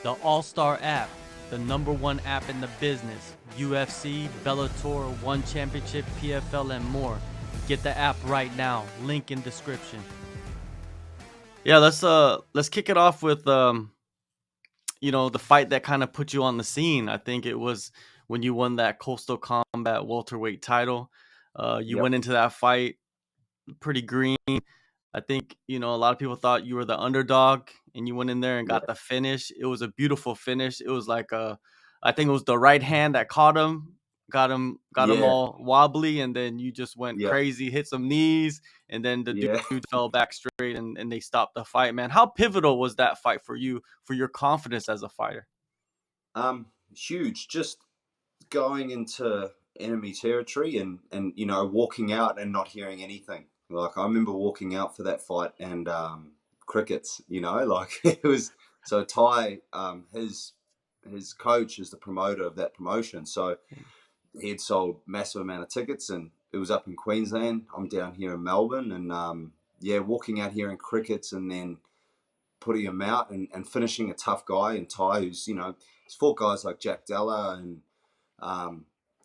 The AllStar app, the #1 app in the business. UFC, Bellator, One Championship, PFL, and more. Get the app right now. Link in description. Yeah, let's kick it off with the fight that kind of put you on the scene. I think it was when you won that Coastal Combat welterweight title. You Yep. went into that fight pretty green. I think, a lot of people thought you were the underdog and you went in there and Yeah. got the finish. It was a beautiful finish. It was like I think it was the right hand that caught him, got him Yeah. all wobbly, and then you just went Yep. crazy, hit some knees, and then the Yeah. dude fell back straight and they stopped the fight, man. How pivotal was that fight for you, for your confidence as a fighter? Huge. Just going into enemy territory and walking out and not hearing anything. Like I remember walking out for that fight and crickets. Like it was. So Ty, his coach is the promoter of that promotion. So he had sold massive amount of tickets and it was up in Queensland. I'm down here in Melbourne and yeah, walking out here in crickets and then putting him out and finishing a tough guy in Ty, who's he's fought guys like Jack Della and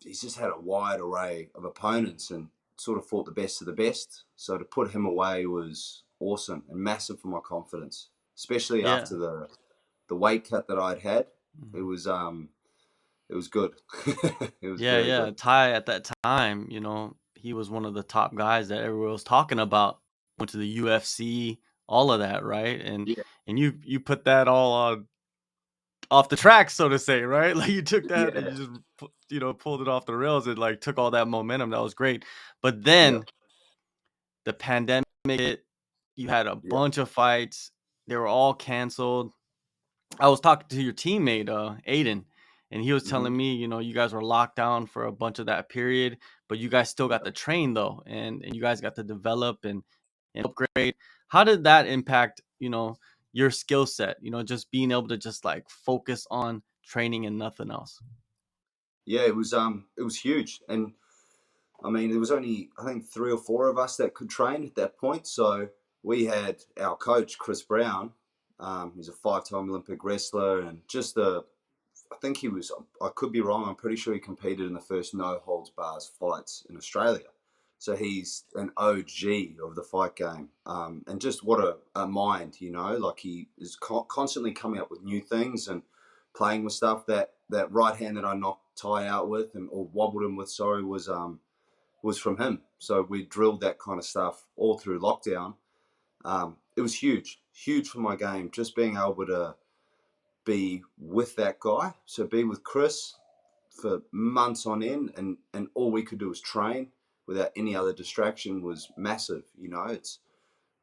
he's just had a wide array of opponents and sort of fought the best of the best. So to put him away was awesome and massive for my confidence, especially Yeah. after the weight cut that I'd had. It Mhm. was it was good. It was Yeah, very yeah. good. Ty at that time, he was one of the top guys that everyone was talking about. Went to the UFC, all of that, right? And Yeah, and you put that all off the track, so to say, right? Like you took that and yeah, you just pulled it off the rails. It like took all that momentum. That was great. But yeah, then the pandemic hit. You had a yeah. bunch of fights. They were all canceled. I was talking to your teammate, Aiden, and he was Hmm. telling me, you guys were locked down for a bunch of that period, but you guys still got Yeah. to train though, and you guys got to develop and upgrade. How did that impact, your skill set? Just being able to just like focus on training and nothing else. Yeah, it was huge. And I mean, there was only I think three or four of us that could train at that point. So we had our coach Chris Brown. He's a five-time Olympic wrestler and just a. I think he was. I could be wrong. I'm pretty sure he competed in the first no holds bars fights in Australia. So he's an OG of the fight game, and just what a mind, Like he is constantly coming up with new things and playing with stuff. That right hand that I knocked Ty out with, and or wobbled him with, sorry, was from him. So we drilled that kind of stuff all through lockdown. It was huge, huge for my game. Just being able to be with that guy, so be with Chris for months on end, and all we could do was train without any other distraction was massive. It's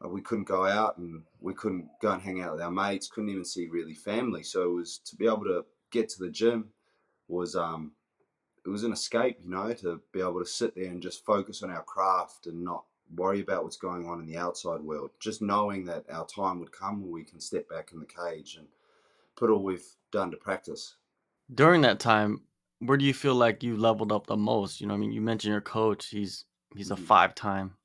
we couldn't go out and we couldn't go and hang out with our mates, couldn't even see really family. So it was to be able to get to the gym was it was an escape, to be able to sit there and just focus on our craft and not worry about what's going on in the outside world. Just knowing that our time would come where we can step back in the cage and put all we've done to practice. During that time, where do you feel like you leveled up the most? I mean, you mentioned your coach. He's a Mhm. five-time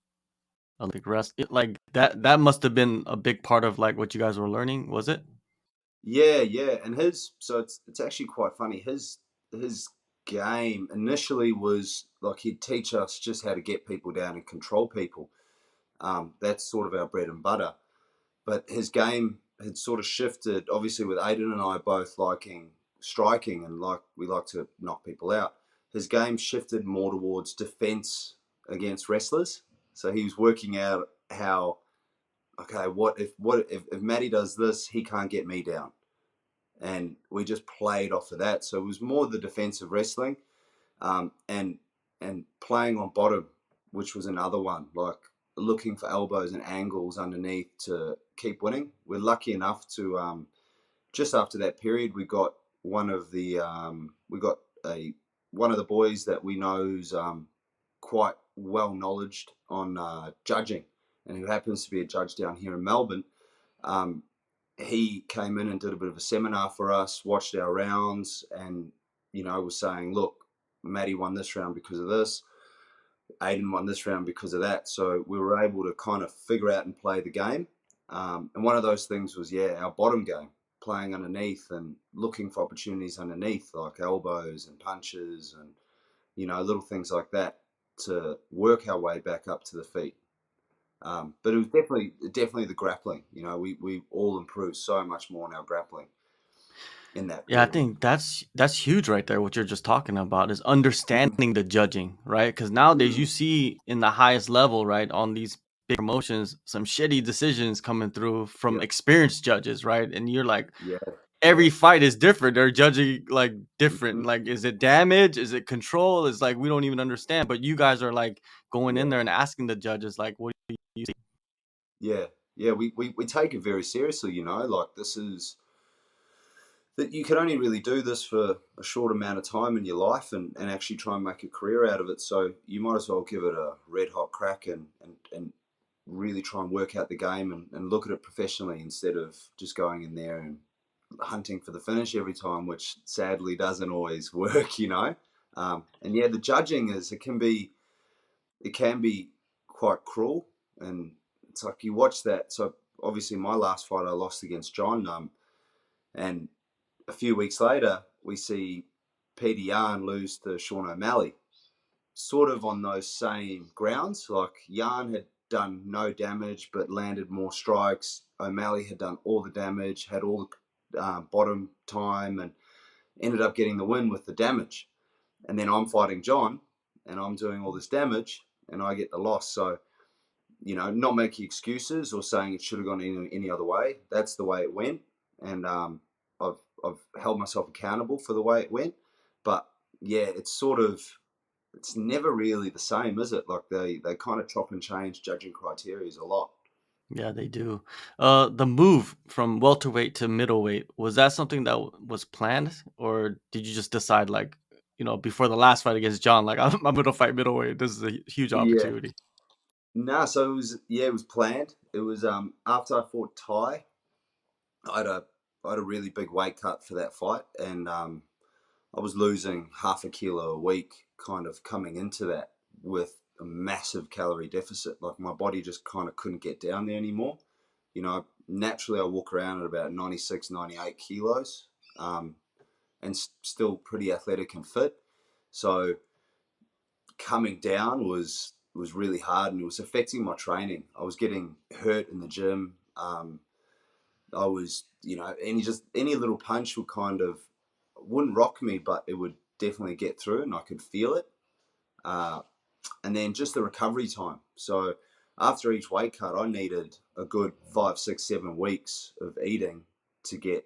Olympic wrestler. Like that must have been a big part of like what you guys were learning, was it? Yeah, yeah, and his so it's actually quite funny. His game initially was like he'd teach us just how to get people down and control people. That's sort of our bread and butter. But his game had sort of shifted, obviously, with Aiden and I both liking striking and like we like to knock people out. His game shifted more towards defense against wrestlers. So he was working out how, okay, what if Matty does this, he can't get me down, and we just played off of that. So it was more the defensive wrestling, and playing on bottom, which was another one, like looking for elbows and angles underneath to keep winning. We're lucky enough to just after that period, we got a one of the boys that we know who's quite well knowledged on judging, and who happens to be a judge down here in Melbourne. Um, he came in and did a bit of a seminar for us, watched our rounds, and was saying, "Look, Matty won this round because of this. Aiden won this round because of that." So we were able to kind of figure out and play the game. And one of those things was, yeah, our bottom game, playing underneath and looking for opportunities underneath, like elbows and punches and, little things like that to work our way back up to the feet. But it was definitely the grappling. We all improved so much more in our grappling in that Yeah, I period. think that's huge right there. What you're just talking about is Mhm. understanding the judging, right? Because nowadays you Mm. see in the highest level, right, on these big promotions, some shitty decisions coming through from Yeah, experienced judges, right? And you're like, yeah, yeah. every fight is different. They're judging like different. Mhm. Like, is it damage? Is it control? It's like we don't even understand. But you guys are like going in Yeah, there and asking the judges, like, what do you see? yeah, yeah. We take it very seriously. Like this is that you can only really do this for a short amount of time in your life and actually try and make a career out of it. So you might as well give it a red hot crack and really try and work out the game and look at it professionally instead of just going in there and hunting for the finish every time, which sadly doesn't always work. And yeah, the judging is it can be quite cruel, and it's like you watch that. So obviously, my last fight I lost against John, and a few weeks later we see Peter Yan lose to Sean O'Malley, sort of on those same grounds. Like Yan had done no damage but landed more strikes. O'Malley had done all the damage, had all the bottom time, and ended up getting the win with the damage. And then I'm fighting John, and I'm doing all this damage, and I get the loss. So not making excuses or saying it should have gone any other way. That's the way it went, and I've held myself accountable for the way it went. But yeah, it's never really the same, is it? Like they kind of chop and change judging criteria a lot. Yeah, they do. The move from welterweight to middleweight, was that something that was planned, or did you just decide, like, before the last fight against John, like, I'm gonna fight middleweight. This is a huge Yeah. opportunity. No, so it was planned. It was after I fought Ty, I had a I had a really big weight cut for that fight, and I was losing half a kilo a week, kind of coming into that with a massive calorie deficit. Like my body just kind of couldn't get down there anymore. Naturally I walk around at about 96, 98 kilos, um, and still pretty athletic and fit. So coming down was really hard, and it was affecting my training. I was getting hurt in the gym. I was, any little punch would kind of wouldn't rock me, but it would definitely get through, and I could feel it. Uh, and then just the recovery time. So after each weight cut, I needed a good 5, 6, 7 weeks of eating to get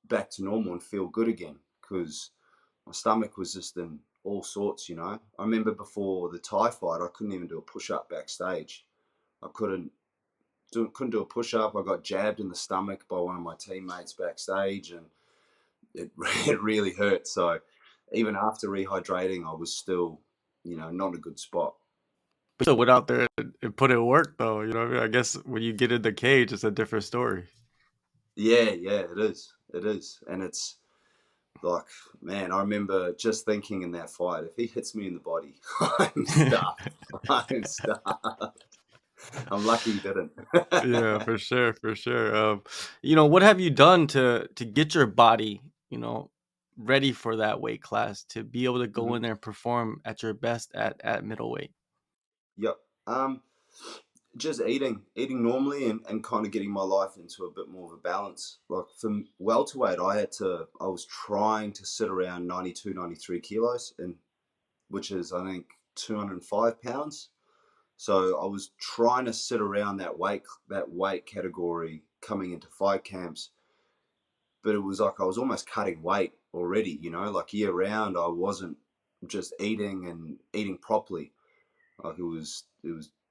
back to normal and feel good again, because my stomach was just in all sorts. I remember before the Thai fight, I couldn't even do a push up backstage. I couldn't do a push up. I got jabbed in the stomach by one of my teammates backstage, and it it really hurt. So even after rehydrating, I was still, not in a good spot. But still went out there and put in work, though. You know what I mean? I guess when you get in the cage, it's a different story. Yeah, yeah, it is, and it's like, man, I remember just thinking in that fight, if he hits me in the body, I'm stuffed. I'm stuffed. I'm lucky he didn't. Yeah, for sure, for sure. What have you done to get your body, ready for that weight class to be able to go Mhm. in there and perform at your best at middleweight? Yep. Just eating normally and kind of getting my life into a bit more of a balance. Like for welterweight, I was trying to sit around 92, 93 kilos, and which is, I think, 205 pounds. So I was trying to sit around that weight category coming into fight camps, but it was like I was almost cutting weight already. Like year round, I wasn't just eating and eating properly. Like it was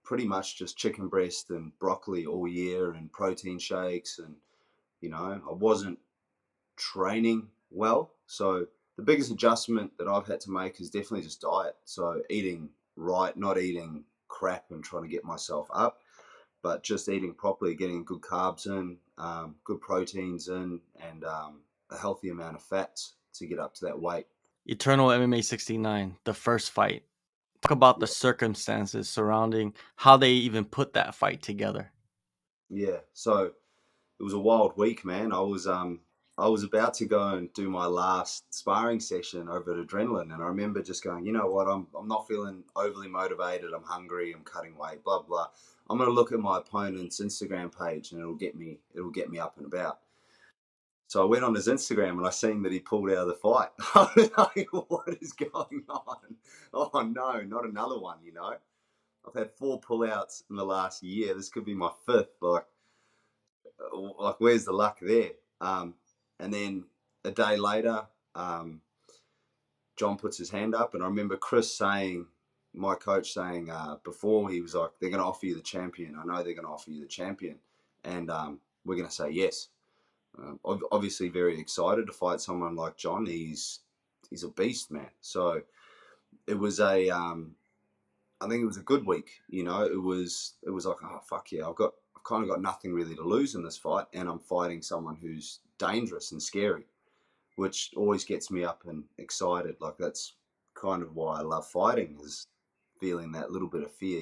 pretty much just chicken breast and broccoli all year and protein shakes, and I wasn't training well. So the biggest adjustment that I've had to make is definitely just diet. So eating right, not eating crap and trying to get myself up, but just eating properly, getting good carbs in, good proteins in, and a healthy amount of fats to get up to that weight. Eternal MMA 69, the first fight. Talk about the Yeah, circumstances surrounding how they even put that fight together. yeah. So it was a wild week, man. I was about to go and do my last sparring session over at Adrenaline, and I remember just going, you know what, I'm not feeling overly motivated. I'm hungry. I'm cutting weight. Blah blah. I'm gonna look at my opponent's Instagram page, and it'll get me up and about. So I went on his Instagram and I seen that he pulled out of the fight. I was like, what is going on? Oh no, not another one. I've had 4 pullouts in the last year. This could be my 5th. Like where's the luck there? And then a day later, John puts his hand up, and I remember Chris saying, my coach saying before, he was like, "They're going to offer you the champion. I know they're going to offer you the champion, and we're going to say yes." Obviously, very excited to fight someone like John. He's a beast, man. So it was I think it was a good week. It was like, oh fuck yeah, I've kind of got nothing really to lose in this fight, and I'm fighting someone who's dangerous and scary, which always gets me up and excited. Like that's kind of why I love fighting, is feeling that little bit of fear.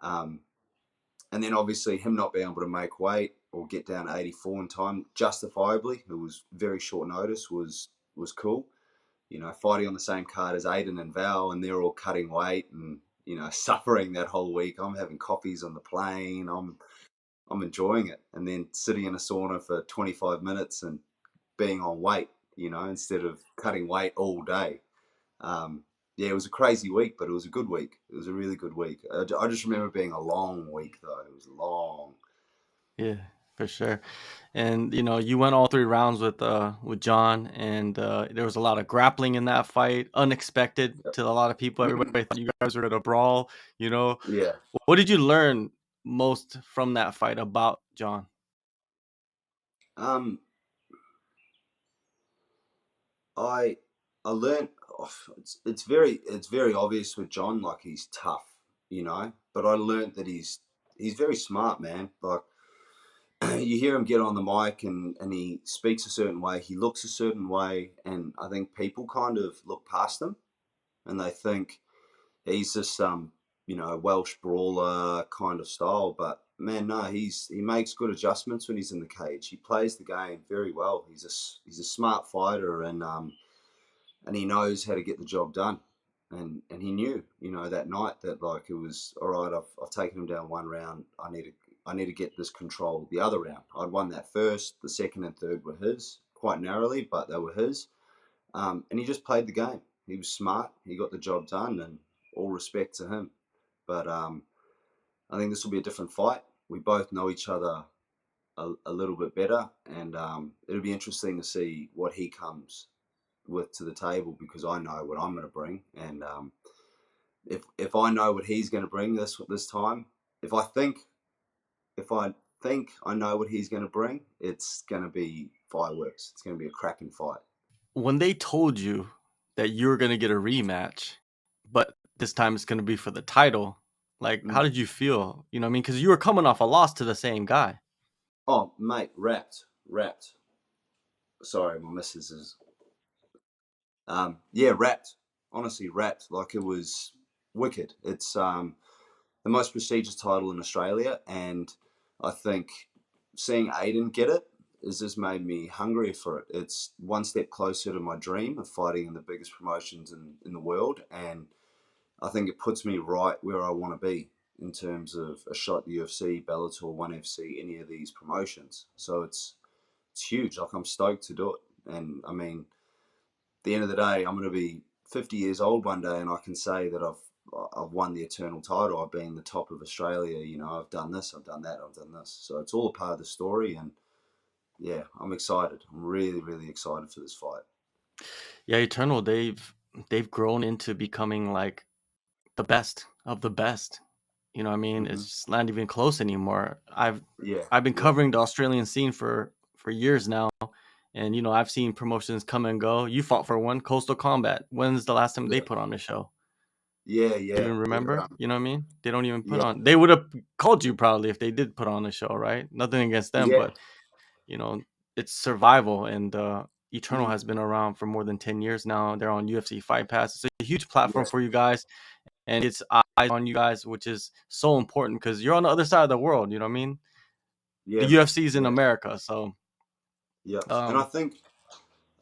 Um, and then obviously him not being able to make weight or get down to 84 in time, justifiably, it was very short notice, was cool. Fighting on the same card as Aiden and Val, and they're all cutting weight and suffering that whole week. I'm having coffees on the plane. I'm enjoying it, and then sitting in a sauna for 25 minutes and being on weight, instead of cutting weight all day. Yeah, it was a crazy week, but it was a good week. It was a really good week. I just remember being a long week, though. It was long. Yeah, for sure. And you went all 3 rounds with John, and there was a lot of grappling in that fight, unexpected to a lot of people. Everybody thought you guys were at a brawl. You know, Yeah. what did you learn most from that fight about John? Um, I I learned. Oh, it's very obvious with John, like he's tough, But I learned that he's very smart, man. Like you hear him get on the mic and he speaks a certain way, he looks a certain way, and I think people kind of look past him and they think he's just some Welsh brawler kind of style. But man, no, he makes good adjustments when he's in the cage. He plays the game very well. He's a smart fighter, and he knows how to get the job done. And he knew, that night that like it was all right. I've taken him down 1 round. I need to get this control the other round. I'd won that first. The second and third were his, quite narrowly, but they were his. And he just played the game. He was smart. He got the job done, and all respect to him. But I think this will be a different fight. We both know each other a little bit better, and it'll be interesting to see what he comes with to the table, because I know what I'm going to bring, and if I know what he's going to bring this time, if I think if I think I know what he's going to bring, it's going to be fireworks. It's going to be a cracking fight. When they told you that you were gonna get a rematch, but this time it's gonna be for the title, like, how Mm. did you feel? You know what I mean? Because you were coming off a loss to the same guy. Oh, mate, wrapped. Sorry, my missus is. Yeah, wrapped. Honestly, wrapped. Like it was wicked. It's the most prestigious title in Australia, and I think seeing Aiden get it has just made me hungrier for it. It's one step closer to my dream of fighting in the biggest promotions in the world, and I think it puts me right where I want to be in terms of a shot at the UFC, Bellator, ONE FC, any of these promotions. So it's huge. Like I'm stoked to do it, and I mean, at the end of the day, I'm going to be 50 years old one day, and I can say that I've won the eternal title. I've been the top of Australia. I've done this, I've done that, I've done this. So it's all a part of the story, and yeah, I'm excited. I'm really, really excited for this fight. Yeah, Eternal, they've grown into becoming like the best of the best. You know what I mean? Hmm. It's just not even close anymore. Yeah, I've been yeah, covering the Australian scene for years now, and I've seen promotions come and go. You fought for one, Coastal Combat. When's the last time they yeah, put on a show? yeah, Do yeah. you even They're, remember? You know what I mean? They don't even put yeah, on. They would have called you probably if they did put on a show, right? Nothing against them, yeah. but you know, it's survival, and Eternal Mm, has been around for more than 10 years now. They're on UFC Fight Pass. It's a huge platform yeah, for you guys, and it's eyes on you guys, which is so important because you're on the other side of the world. You know what I mean? The yeah, man. UFC is in Yeah, America, so Yeah, and Um,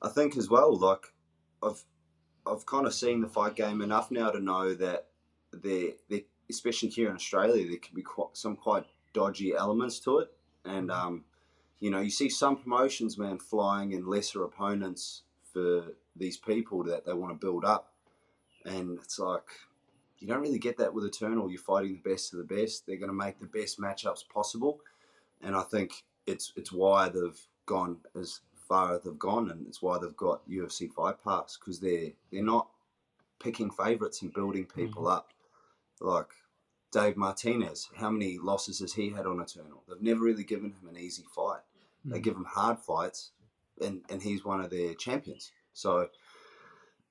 I think as well, like I've I've kind of seen the fight game enough now to know that there especially here in Australia, there can be some quite dodgy elements to it, and you know, you see some promotions, man, flying in lesser opponents for these people that they want to build up, and it's like you don't really get that with Eternal. You're fighting the best of the best. They're going to make the best matchups possible, and I think it's why they've gone as far as they've gone, and it's why they've got UFC Fight Pass, because they're not picking favourites and building people up. Like Dave Martinez, how many losses has he had on Eternal? They've never really given him an easy fight. They give him hard fights, and he's one of their champions. So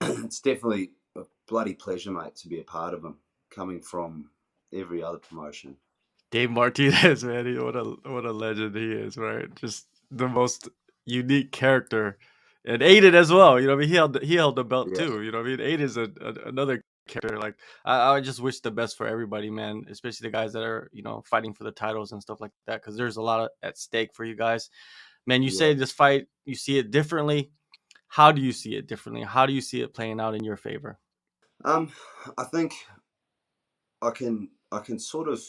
it's definitely a bloody pleasure, mate, to be a part of him, coming from every other promotion. Dave Martinez, man, what a legend he is, right? Just the most unique character, and Aiden as well. You know, I mean, he held the belt Yeah, too. You know, what I mean, Aiden's another character. Like, I just wish the best for everybody, man. Especially the guys that are fighting for the titles and stuff like that, because there's a lot at stake for you guys. Man, you yeah. say this fight, you see it differently. How do you see it differently? How do you see it playing out in your favor? Um, I think I can sort of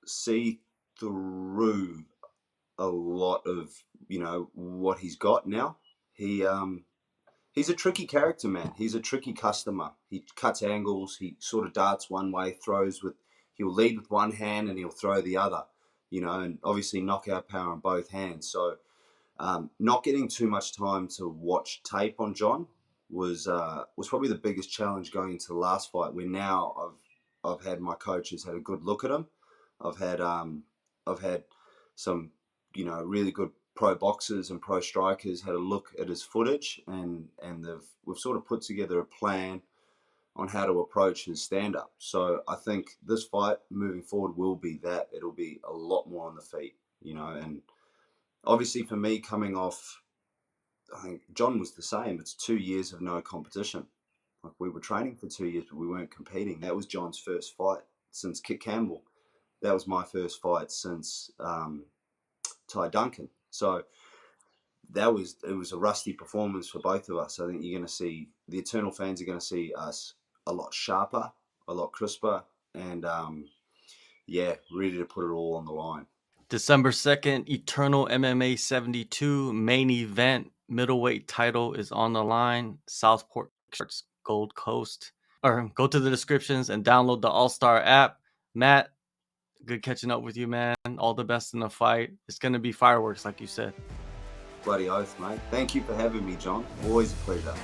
see through a lot of what he's got now. He he's a tricky character, man. He's a tricky customer. He cuts angles. He sort of darts one way, throws with. He'll lead with one hand and he'll throw the other. You know, and obviously knockout power on both hands. So not getting too much time to watch tape on John was probably the biggest challenge going into the last fight. Where now I've had my coaches had a good look at him. I've had some really good pro boxers and pro strikers had a look at his footage, and we've sort of put together a plan on how to approach his stand up. So I think this fight moving forward will be that it'll be a lot more on the feet, and obviously for me coming off, I think John was the same. It's 2 years of no competition. Like we were training for 2 years, but we weren't competing. That was John's first fight since Kit Campbell. That was my first fight since Ty Duncan. So it was a rusty performance for both of us. I think you're going to see the Eternal fans are going to see us a lot sharper, a lot crisper, and yeah, ready to put it all on the line. December 2nd, Eternal MMA 72 main event. Middleweight title is on the line. Southport, Gold Coast. Or go to the descriptions and download the AllStar app. Matt, good catching up with you, man. All the best in the fight. It's going to be fireworks, like you said. Bloody oath, mate. Thank you for having me, John. Always a pleasure.